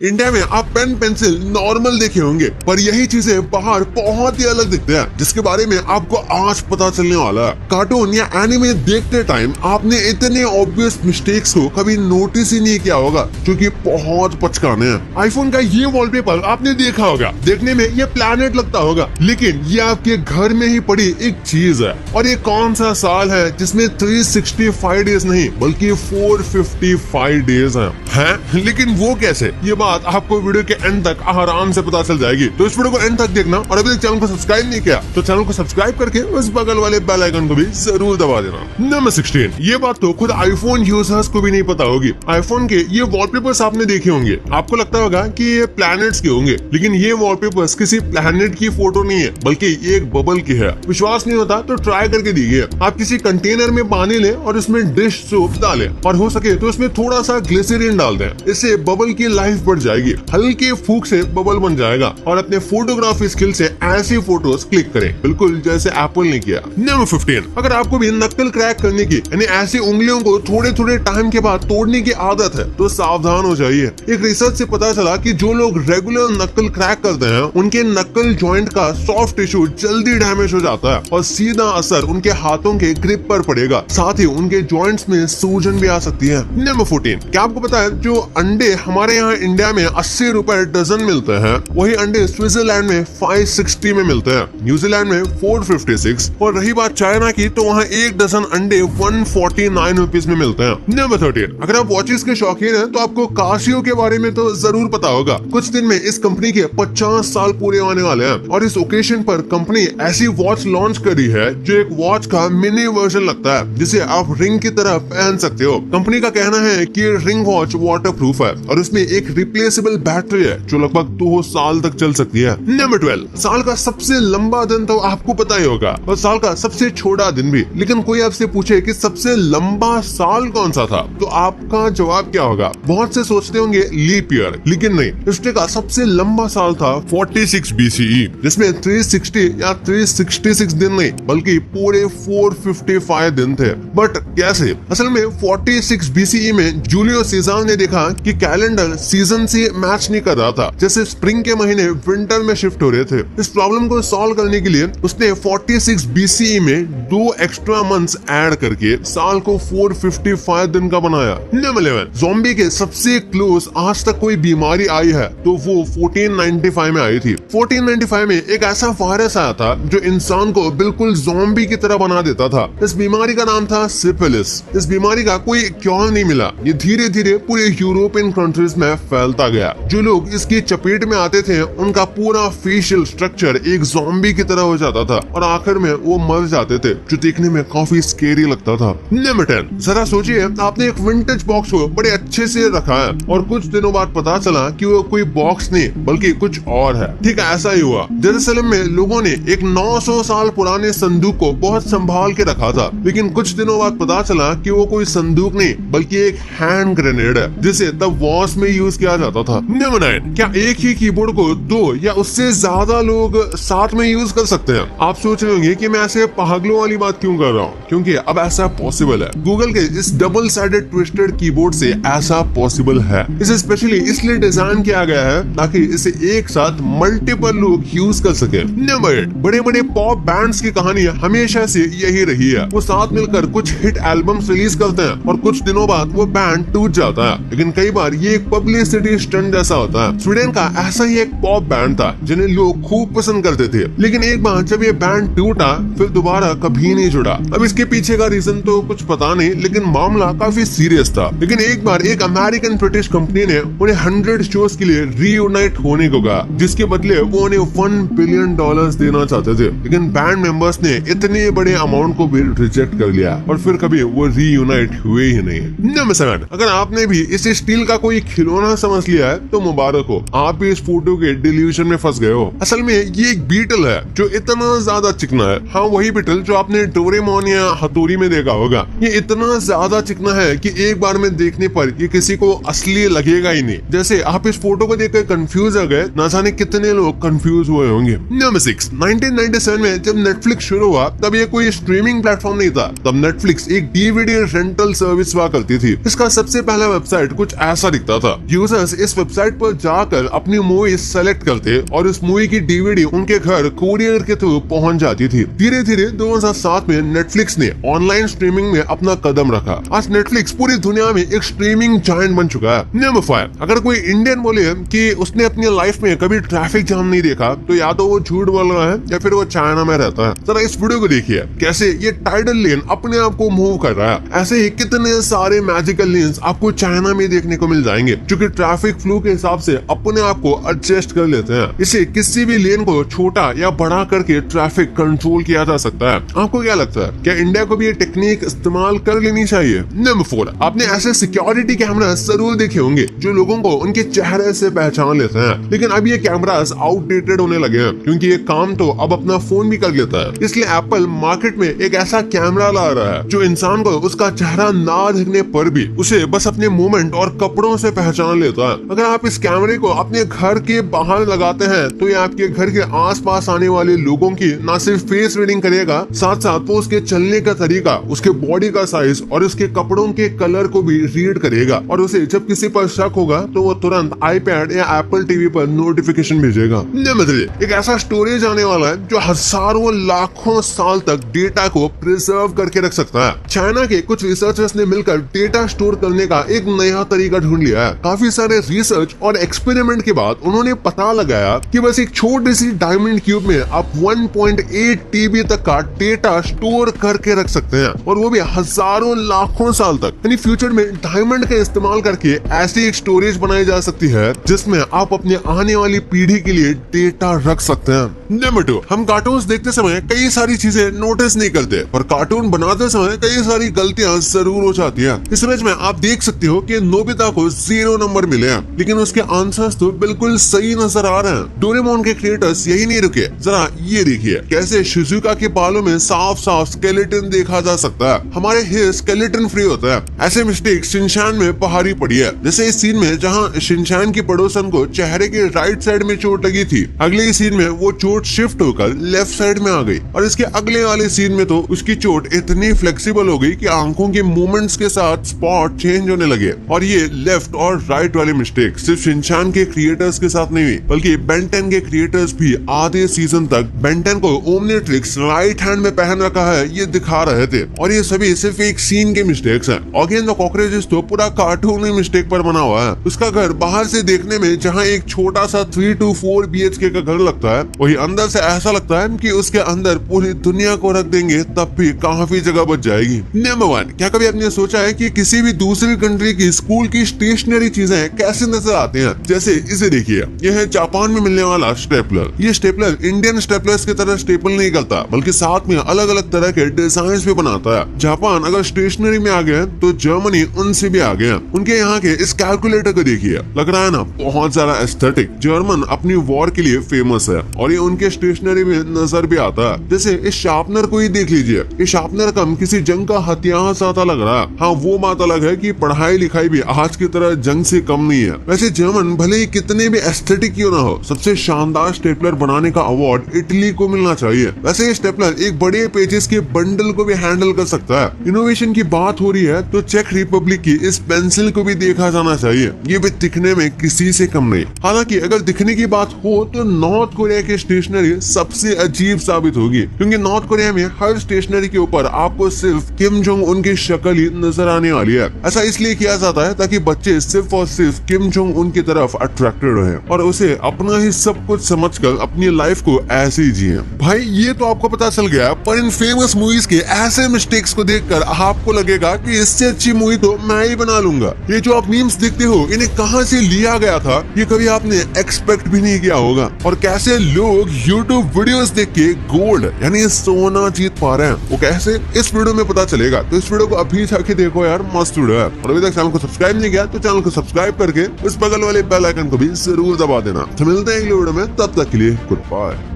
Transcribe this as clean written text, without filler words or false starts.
India में आप pen pencil normal देखे होंगे, पर यही चीजें बाहर बहुत ही अलग दिखते हैं, जिसके बारे में आपको आज पता चलने वाला है। कार्टून या एनिमे देखते टाइम आपने इतने ऑब्वियस मिस्टेक्स को कभी नोटिस ही नहीं किया होगा, जो कि बहुत पचकाने हैं। आईफोन का ये वॉलपेपर आपने देखा होगा, देखने में ये प्लैनेट लगता होगा, लेकिन ये आपके घर में ही पड़ी एक चीज है। और ये कौन सा साल है जिसमें 365 डेज नहीं बल्कि 455 डेज हैं? लेकिन वो कैसे, ये बात आपको वीडियो के एंड तक आराम से पता चल जाएगी। तो इस वीडियो को एंड तक देखना, और अभी तक चैनल को सब्सक्राइब नहीं किया तो चैनल को सब्सक्राइब करके उस बगल वाले बेल आइकन को भी जरूर दबा देना। नंबर 16, ये बात तो खुद आईफोन यूजर्स को भी नहीं पता होगी। आईफोन के ये वॉलपेपर्स आपने देखे होंगे, आपको लगता होगा कि ये प्लैनेट्स के होंगे, लेकिन ये वॉलपेपर्स किसी प्लैनेट की फोटो नहीं है बल्कि एक बबल की है। विश्वास नहीं होता तो ट्राई करके देखिए। आप किसी कंटेनर में पानी लें और उसमें डिश सोप डालें, और हो सके तो उसमें थोड़ा सा ग्लिसरीन डाल दें, इससे बबल की लाइफ बढ़ जाएगी। हल्के फूंक से बबल बन जाएगा, और अपने फोटोग्राफी स्किल से ऐसी फोटोज क्लिक करें, बिल्कुल जैसे एप्पल ने किया। नंबर 15, अगर आपको भी नक्कल क्रैक करने की यानी ऐसी उंगलियों को थोड़े थोड़े टाइम के बाद तोड़ने की आदत है तो सावधान हो जाइए। एक रिसर्च से पता चला कि जो लोग रेगुलर नक्कल क्रैक करते हैं उनके नक्कल जॉइंट का सॉफ्ट टिश्यू जल्दी डैमेज हो जाता है, और सीधा असर उनके हाथों के ग्रिप पर पड़ेगा, साथ ही उनके जॉइंट्स में सूजन भी आ सकती है। नंबर 14, क्या आपको पता है जो अंडे हमारे यहाँ इंडिया में 80 रुपए डजन मिलते हैं, वही अंडे स्विट्जरलैंड में 560 में मिलते हैं, न्यूजीलैंड में 456, और रही बात चाइना की तो वहाँ एक डजन अंडे 149 रुपीज में मिलते हैं। नंबर 13, अगर आप वॉचेस के शौकीन हैं तो आपको कासियो के बारे में तो जरूर पता होगा। कुछ दिन में इस कंपनी के 50 साल पूरे होने वाले हैं, और इस ओकेजन पर कंपनी ऐसी वॉच लॉन्च करी है जो एक वॉच का मिनी वर्जन लगता है, जिसे आप रिंग की तरह पहन सकते हो। कंपनी का कहना है कि रिंग वॉच वाटर प्रूफ है, और उसमें एक रिप्लेसेबल बैटरी है जो लगभग 2 साल तक चल सकती है। नंबर 12, साल का सबसे लंबा दिन तो आपको पता ही होगा, और साल का सबसे छोटा दिन भी। लेकिन कोई आपसे पूछे कि सबसे लंबा साल कौन सा था, तो आपका जवाब क्या होगा? बहुत से सोचते होंगे लीप ईयर, लेकिन नहीं, हिस्ट्री का सबसे लंबा साल था 46 BCE, जिसमें 360 या 366 दिन नहीं बल्कि पूरे 455 दिन थे। बट कैसे? असल में 46 BCE में जूलियो सीजर ने देखा कि कैलेंडर सीजन से मैच नहीं कर रहा था, जैसे स्प्रिंग के महीने विंटर में शिफ्ट हो रहे थे। इस प्रॉब्लम को सॉल्व करने के लिए उसने 46 BCE में 2 एक्स्ट्रा मंथ्स ऐड करके साल को 455 दिन का बनाया। नंबर 11, ज़ॉम्बी के सबसे क्लोज आज तक कोई बीमारी आई है तो वो 1495 में आई थी। 1495 में एक ऐसा वायरस आया था जो इंसान को बिल्कुल ज़ॉम्बी की तरह बना देता था। इस बीमारी का नाम था सिफिलिस। इस बीमारी का कोई क्योर नहीं मिला, ये धीरे धीरे पूरे यूरोपियन कंट्रीज में फैलता गया। जो लोग इसकी चपेट में आते थे उनका पूरा फेशियल स्ट्रक्चर एक ज़ॉम्बी की तरह हो जाता था, और आखिर में वो मर जाते थे, जो देखने में काफी स्केरी लगता था। नंबर 10, जरा सोचिए आपने एक विंटेज बॉक्स को बड़े अच्छे से रखा है, और कुछ दिनों बाद पता चला कि वो कोई बॉक्स नहीं बल्कि कुछ और है। ठीक है, ऐसा ही हुआ। जेरूसलम में लोगों ने एक 900 साल पुराने संदूक को बहुत संभाल के रखा था, लेकिन कुछ दिनों बाद पता चला कि वो कोई संदूक नहीं बल्कि एक हैंड ग्रेनेड है, जिसे तब वॉर्स में यूज किया जाता था। नंबर 9, क्या एक ही कीबोर्ड को 2 या उससे ज्यादा लोग साथ में यूज कर सकते हैं? आप सोच रहे होंगे कि मैं ऐसे पागलों वाली बात क्यों कर रहा हूँ, क्योंकि अब ऐसा पॉसिबल है। गूगल के इस डबल साइडेड ट्विस्टेड कीबोर्ड से ऐसा पॉसिबल है। इसे स्पेशली इसलिए डिजाइन किया गया है ताकि इसे एक साथ मल्टीपल लोग यूज कर सके। नंबर 8, बड़े बड़े पॉप बैंड्स की कहानी हमेशा से यही रही है। वो साथ मिलकर कुछ हिट एल्बम्स रिलीज करते हैं, और कुछ दिनों बाद वो बैंड टूट जाता है, लेकिन कई बार ये एक पब्लिसिटी स्टंट जैसा होता है। स्वीडन का ऐसा ही एक पॉप बैंड था जिन्हें लोग खूब पसंद करते थे, लेकिन एक बार जब ये बैंड टूटा फिर दोबारा कभी नहीं जुड़ा। अब इसके पीछे का रीजन तो कुछ पता नहीं, लेकिन मामला काफी सीरियस था। लेकिन एक बार एक अमेरिकन ब्रिटिश कंपनी ने उन्हें 100 शोज के लिए रीयूनाइट होने को कहा, जिसके बदले वो उन्हें $1 बिलियन देना चाहते थे, लेकिन बैंड मेंबर्स ने इतने बड़े अमाउंट को भी रिजेक्ट कर लिया, और फिर कभी वो रीयूनाइट हुए ही नहीं। नंबर 7, अगर आपने भी इस स्टील का कोई खिलौना समझ लिया है तो मुबारक हो, आप भी इस फोटो के डिल्यूजन में फंस गए हो। असल में ये एक बीटल है जो इतना ज्यादा चिकना है। हाँ, वही बीटल जो आपने डोरेमोन या हथौड़ी में देखा होगा। ये इतना ज्यादा चिकना है कि एक बार में देखने पर ये किसी को असली लगेगा ही नहीं। जैसे आप इस फोटो को देखकर कंफ्यूज हो गए, ना जाने कितने लोग कंफ्यूज हुए होंगे। नंबर 6, 1997 में जब नेटफ्लिक्स शुरू हुआ तब ये कोई स्ट्रीमिंग प्लेटफॉर्म नहीं था। तब नेटफ्लिक्स एक DVD रेंटल सर्विस हुआ करती थी। इसका सबसे पहला वेबसाइट कुछ ऐसा दिखता था। यूजर्स बस इस वेबसाइट पर जाकर अपनी मूवी सेलेक्ट करते और इस मूवी की डीवीडी उनके घर कुरियर के थ्रू पहुंच जाती थी। धीरे धीरे 2007 में नेटफ्लिक्स ने ऑनलाइन स्ट्रीमिंग में अपना कदम रखा। आज नेटफ्लिक्स पूरी दुनिया में एक स्ट्रीमिंग जायंट बन चुका है। नंबर 5, अगर कोई इंडियन बोले कि उसने अपनी लाइफ में कभी ट्रैफिक जाम नहीं देखा तो या तो वो झूठ बोल रहा है या फिर वो चाइना में रहता है। जरा इस वीडियो को देखिए कैसे ये टाइडल लेन अपने आप को मूव कर रहा है। ऐसे ही कितने सारे मैजिकल लेन्स आपको चाइना में देखने को मिल जाएंगे जो कि ट्रैफिक फ्लो के हिसाब से अपने आप को एडजस्ट कर लेते हैं। इसे किसी भी लेन को छोटा या बड़ा करके ट्रैफिक कंट्रोल किया जा सकता है। आपको क्या लगता है, क्या इंडिया को भी ये टेक्निक इस्तेमाल कर लेनी चाहिए? नंबर 4, आपने ऐसे सिक्योरिटी कैमरा जरूर देखे होंगे जो लोगों को उनके चेहरे से पहचान लेते हैं, लेकिन अब ये कैमरास आउटडेटेड होने लगे हैं क्योंकि ये काम तो अब अपना फोन भी कर लेता है। इसलिए एप्पल मार्केट में एक ऐसा कैमरा ला रहा है जो इंसान को उसका चेहरा ना दिखने पर भी उसे बस अपने मूवमेंट और कपड़ों से पहचान लेता है। अगर आप इस कैमरे को अपने घर के बाहर लगाते हैं तो ये आपके घर के आसपास आने वाले लोगों की न सिर्फ फेस रीडिंग करेगा, साथ साथ वो उसके चलने का तरीका, उसके बॉडी का साइज और उसके कपड़ों के कलर को भी रीड करेगा और उसे जब किसी पर शक होगा तो वो तुरंत आईपैड या एप्पल टीवी पर नोटिफिकेशन भेजेगा। नंबर 3, एक ऐसा स्टोरेज आने वाला है जो हजारों लाखों साल तक डेटा को प्रिजर्व करके रख सकता है। चाइना के कुछ रिसर्चर्स ने मिलकर डेटा स्टोर करने का एक नया तरीका ढूंढ लिया है। काफी सारे रिसर्च और एक्सपेरिमेंट के बाद उन्होंने पता लगाया कि बस एक छोटी सी डायमंड क्यूब में आप 1.8 TB तक का डेटा स्टोर करके रख सकते हैं और वो भी हजारों लाखों साल तक। यानी फ्यूचर में डायमंड का इस्तेमाल करके ऐसी एक स्टोरेज बनाई जा सकती है जिसमें आप अपने आने वाली पीढ़ी के लिए डेटा रख सकते हैं। नंबर 2, हम कार्टून्स देखते समय कई सारी चीजें नोटिस नहीं करते पर कार्टून बनाते समय कई सारी गलतियां जरूर हो जाती है। इस इमेज में आप देख सकते हो कि नोबिता को 0 नंबर मिले हैं लेकिन उसके आंसर्स तो बिल्कुल सही नजर आ रहे हैं। डोरेमोन के क्रिएटर्स यही नहीं रुके, जरा ये देखिए कैसे शिजुका के बालों में साफ साफ स्केलेटन देखा जा सकता है। हमारे हेयर स्केलेटन फ्री होता है। ऐसे मिस्टेक शिनचैन में पहाड़ी पड़ी है, जैसे इस सीन में जहाँ शिनचैन की पड़ोसन को चेहरे के राइट साइड में चोट लगी थी, अगले सीन में वो चोट शिफ्ट होकर लेफ्ट साइड में आ गई और इसके अगले वाले सीन में तो उसकी चोट इतनी फ्लेक्सिबल हो गई कि आंखों के मूवमेंट्स के साथ स्पॉट चेंज होने लगे। और ये लेफ्ट और राइट वाली मिस्टेक सिर्फ शिनचैन के क्रिएटर्स के साथ नहीं हुई बल्कि बेन 10 के क्रिएटर्स भी आधे सीजन तक बेन 10 को ओमनीट्रिक्स राइट हैंड में पहन रखा है ये दिखा रहे थे और ये सभी सिर्फ एक सीन के मिस्टेक्स हैं। अगेन द कॉकरोचेस तो पूरा कार्टूनी मिस्टेक पर बना हुआ है। उसका घर बाहर से देखने में जहाँ एक छोटा सा 3 to 4 BHK का घर लगता है, वही अंदर से ऐसा लगता है कि उसके अंदर पूरी दुनिया को रख देंगे तब भी काफी जगह बच जाएगी। नंबर 1, क्या कभी आपने सोचा है कि किसी भी दूसरी कंट्री की स्कूल की स्टेशनरी चीजें कैसे नजर आती हैं? जैसे इसे देखिए, यह है जापान में मिलने वाला स्टेपलर। ये स्टेपलर इंडियन स्टेपलर्स की तरह स्टेपल नहीं करता बल्कि साथ में अलग अलग तरह के डिजाइन भी बनाता है। जापान अगर स्टेशनरी में आ गया तो जर्मनी उनसे भी आ गया। उनके यहाँ के इस कैलकुलेटर को देखिए, लग रहा है ना बहुत ज्यादा एस्थेटिक। जर्मन अपनी वॉर के लिए फेमस है और ये उनके स्टेशनरी में नजर भी आता है। जैसे इस शार्पनर को ही देख लीजिए, ये शार्पनर कम किसी जंग का हथियार सा लग रहा है। हाँ, वो बात अलग है कि पढ़ाई लिखाई भी आज की तरह जंग से कम नहीं है। वैसे जर्मन भले ही कितने भी एस्थेटिक क्यों ना हो, सबसे शानदार स्टेपलर बनाने का अवार्ड इटली को मिलना चाहिए। वैसे ये स्टेपलर एक बड़े पेजेस के बंडल को भी हैंडल कर सकता है। इनोवेशन की बात हो रही है तो चेक रिपब्लिक की इस पेंसिल को भी देखा जाना चाहिए। ये भी दिखने में किसी से कम नहीं। हालांकि अगर दिखने की बात हो तो नॉर्थ कोरिया की स्टेशनरी सबसे अजीब साबित होगी क्योंकि नॉर्थ कोरिया में हर स्टेशनरी के ऊपर आपको सिर्फ किम जोंग उन की शक्ल ही नजर आने वाली है। ऐसा इसलिए किया जाता है ताकि बच्चे सिर्फ और सिर्फ किम जोंग उन की तरफ अट्रैक्टेड रहे और उसे अपना ही सब कुछ समझकर अपनी लाइफ को ऐसे ही जिए। भाई ये तो आपको पता चल गया, पर इन फेमस मूवीज के ऐसे मिस्टेक्स को देखकर आपको लगेगा कि इससे अच्छी मूवी तो मैं ही बना लूंगा। ये जो आप मीम्स देखते हो इन्हें कहां से लिया गया था ये कभी आपने एक्सपेक्ट भी नहीं किया होगा। और कैसे लोग YouTube वीडियोस देख के गोल्ड यानी सोना जीत पा रहे हैं वो कैसे, इस वीडियो में पता चलेगा। तो इस वीडियो को अभी जाके देखो यार, मस्त वीडियो है। और अभी तक चैनल को सब्सक्राइब नहीं किया तो चैनल को सब्सक्राइब करके उस बगल वाले बेल आइकन को भी जरूर दबा देना। तो मिलते हैं अगले वीडियो में, तब तक के लिए गुड बाय।